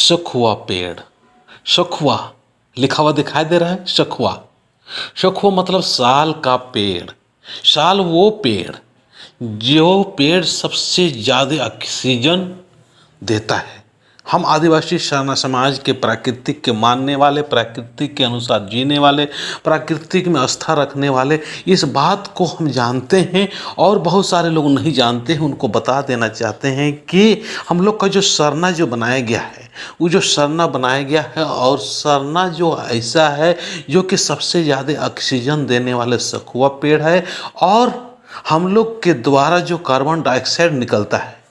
शखुआ पेड़। शखुआ लिखा हुआ दिखाई दे रहा है। शखुआ, शखुआ मतलब साल का पेड़। साल वो पेड़ जो पेड़ सबसे ज़्यादा ऑक्सीजन देता है। हम आदिवासी समाज के प्राकृतिक के मानने वाले, प्राकृतिक के अनुसार जीने वाले, प्राकृतिक में आस्था रखने वाले इस बात को हम जानते हैं और बहुत सारे लोग नहीं जानते हैं। उनको बता देना चाहते हैं कि हम लोग का जो सरना जो बनाया गया है, वो जो सरना बनाया गया है और सरना जो ऐसा है जो कि सबसे ज़्यादा ऑक्सीजन देने वाले शखुआ पेड़ है। और हम लोग के द्वारा जो कार्बन डाइऑक्साइड निकलता है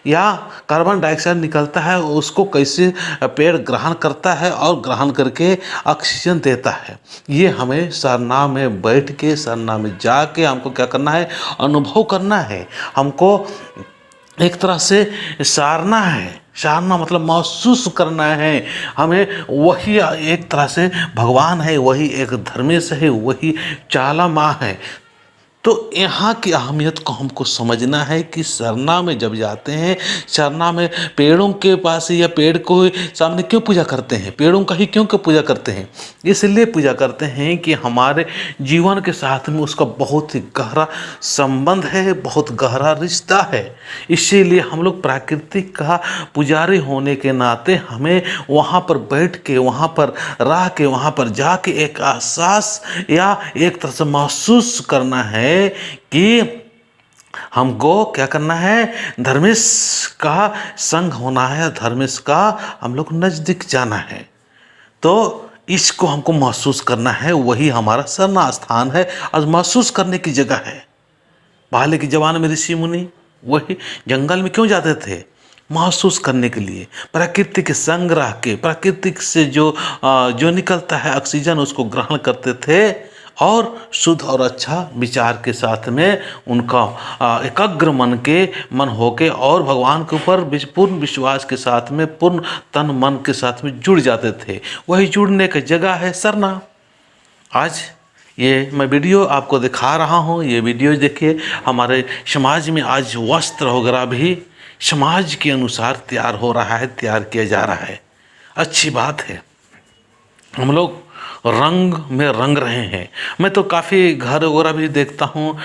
या कार्बन डाइऑक्साइड निकलता है उसको कैसे पेड़ ग्रहण करता है और ग्रहण करके ऑक्सीजन देता है। ये हमें सरना में बैठ के, सरना में जाके हमको क्या करना है, अनुभव करना है। हमको एक तरह से सारना है। सारना मतलब महसूस करना है हमें। वही एक तरह से भगवान है, वही एक धर्मेश है, वही चाला माँ है। तो यहाँ की अहमियत को हमको समझना है कि सरना में जब जाते हैं, सरना में पेड़ों के पास या पेड़ को सामने क्यों पूजा करते हैं, पेड़ों का ही क्यों पूजा करते हैं? इसलिए पूजा करते हैं कि हमारे जीवन के साथ में उसका बहुत ही गहरा संबंध है, बहुत गहरा रिश्ता है। इसीलिए हम लोग प्राकृतिक का पुजारी होने के नाते हमें वहाँ पर बैठ के, वहाँ पर रह के, वहाँ पर जाके एक एहसास या एक तरह से महसूस करना है कि हमको क्या करना है, धर्मेश का संग होना है, धर्मेश का हम लोग नज़दीक जाना है। तो इसको हमको महसूस करना है, वही हमारा सरना स्थान है और महसूस करने की जगह है। पहले के ज़माने में ऋषि मुनि वही जंगल में क्यों जाते थे? महसूस करने के लिए, प्राकृतिक संग्रह के, प्राकृतिक से जो निकलता है ऑक्सीजन उसको ग्रहण करते थे और शुद्ध और अच्छा विचार के साथ में उनका एकाग्र मन होके और भगवान के ऊपर पूर्ण विश्वास के साथ में, पूर्ण तन मन के साथ में जुड़ जाते थे। वही जुड़ने की जगह है सरना। आज ये मैं वीडियो आपको दिखा रहा हूँ। ये वीडियो देखिए, हमारे समाज में आज वस्त्र वगैरह भी समाज के अनुसार तैयार हो रहा है, तैयार किया जा रहा है। अच्छी बात है। हम लोग रंग में रंग रहे हैं। मैं तो काफ़ी घर वगैरह भी देखता हूँ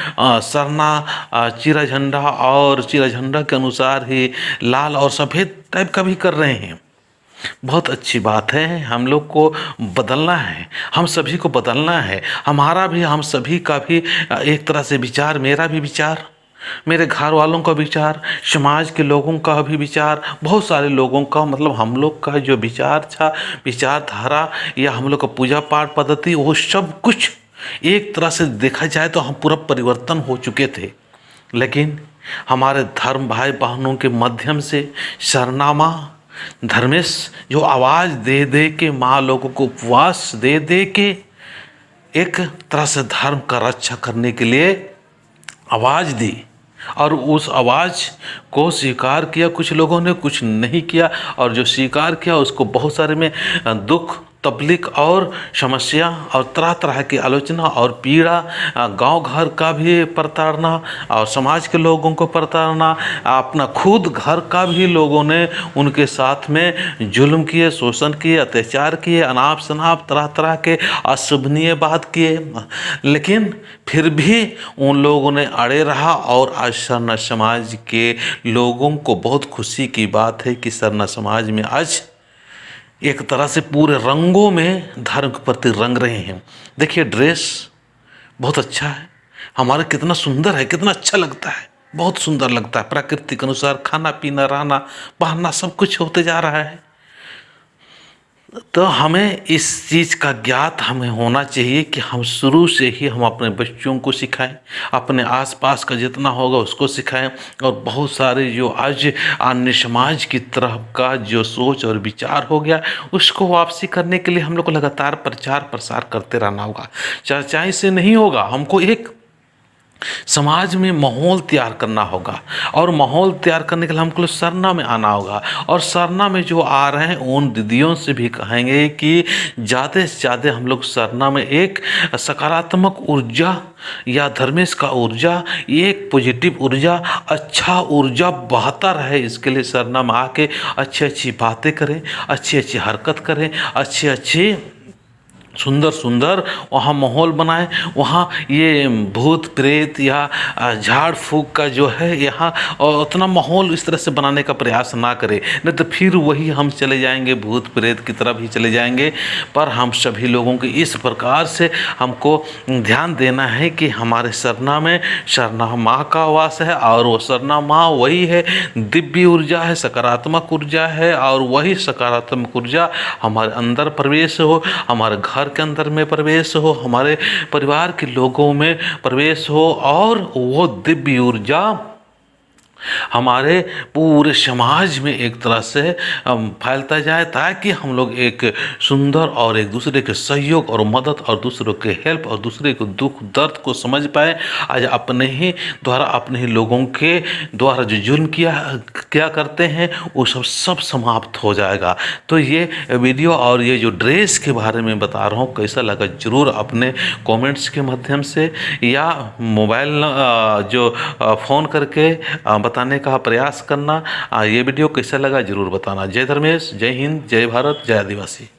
सरना चिरा झंडा और चिरा झंडा के अनुसार ही लाल और सफ़ेद टाइप का भी कर रहे हैं। बहुत अच्छी बात है। हम लोग को बदलना है, हम सभी को बदलना है। हमारा भी, हम सभी का भी एक तरह से विचार, मेरा भी विचार, मेरे घर वालों का विचार, समाज के लोगों का भी विचार, बहुत सारे लोगों का, मतलब हम लोग का जो विचार था, विचारधारा या हम लोग का पूजा पाठ पद्धति, वो सब कुछ एक तरह से देखा जाए तो हम पूरा परिवर्तन हो चुके थे। लेकिन हमारे धर्म भाई बहनों के माध्यम से सरनामा धर्मेश जो आवाज़ दे दे के, माँ लोगों को उपवास दे दे के एक तरह से धर्म का रक्षा करने के लिए आवाज़ दी और उस आवाज़ को स्वीकार किया। कुछ लोगों ने, कुछ नहीं किया, और जो स्वीकार किया उसको बहुत सारे में दुख, तकलीफ और समस्या और तरह तरह की आलोचना और पीड़ा, गांव घर का भी प्रताड़ना और समाज के लोगों को प्रताड़ना, अपना खुद घर का भी लोगों ने उनके साथ में जुल्म किए, शोषण किए, अत्याचार किए, अनाप शनाप तरह तरह के अशोभनीय बात किए। लेकिन फिर भी उन लोगों ने अड़े रहा और आज सरना समाज के लोगों को बहुत खुशी की बात है कि सरना समाज में आज एक तरह से पूरे रंगों में धर्म के प्रति रंग रहे हैं। देखिए ड्रेस बहुत अच्छा है, हमारा कितना सुंदर है, कितना अच्छा लगता है, बहुत सुंदर लगता है। प्राकृतिक अनुसार खाना पीना, रहना पहनना सब कुछ होते जा रहा है। तो हमें इस चीज़ का ज्ञात हमें होना चाहिए कि हम शुरू से ही हम अपने बच्चों को सिखाएं, अपने आसपास का जितना होगा उसको सिखाएं। और बहुत सारे जो आज अन्य समाज की तरफ का जो सोच और विचार हो गया उसको वापसी करने के लिए हम लोग को लगातार प्रचार प्रसार करते रहना होगा। चर्चाएं से नहीं होगा, हमको एक समाज में माहौल तैयार करना होगा और माहौल तैयार करने के लिए हमको सरना में आना होगा। और सरना में जो आ रहे हैं उन दीदियों से भी कहेंगे कि ज़्यादा से ज़्यादा हम लोग सरना में एक सकारात्मक ऊर्जा या धर्मेश का ऊर्जा, एक पॉजिटिव ऊर्जा, अच्छा ऊर्जा बहता रहे, इसके लिए सरनाम आके अच्छी अच्छी बातें करें, अच्छी अच्छी हरकत करें, अच्छी अच्छी सुंदर सुंदर वहाँ माहौल बनाएं। वहाँ ये भूत प्रेत या झाड़ फूक का जो है यहाँ उतना माहौल इस तरह से बनाने का प्रयास ना करें, नहीं तो फिर वही हम चले जाएंगे, भूत प्रेत की तरफ ही चले जाएंगे। पर हम सभी लोगों की इस प्रकार से हमको ध्यान देना है कि हमारे सरना में सरना माँ का वास है, और वो सरना माँ वही है, दिव्य ऊर्जा है, सकारात्मक ऊर्जा है, और वही सकारात्मक ऊर्जा हमारे अंदर प्रवेश हो, हमारे घर के अंदर में प्रवेश हो, हमारे परिवार के लोगों में प्रवेश हो, और वो दिव्य ऊर्जा हमारे पूरे समाज में एक तरह से फैलता जाए, ताकि हम लोग एक सुंदर और एक दूसरे के सहयोग और मदद और दूसरों के हेल्प और दूसरे को दुख दर्द को समझ पाए। आज अपने ही द्वारा अपने ही लोगों के द्वारा जो जुल्म क्या करते हैं वो सब समाप्त हो जाएगा। तो ये वीडियो और ये जो ड्रेस के बारे में बता रहा हूँ कैसा लगा ज़रूर अपने कमेंट्स के माध्यम से या मोबाइल जो फ़ोन करके बताने का प्रयास करना। ये वीडियो कैसा लगा ज़रूर बताना। जय धर्मेश, जय हिंद, जय भारत, जय आदिवासी।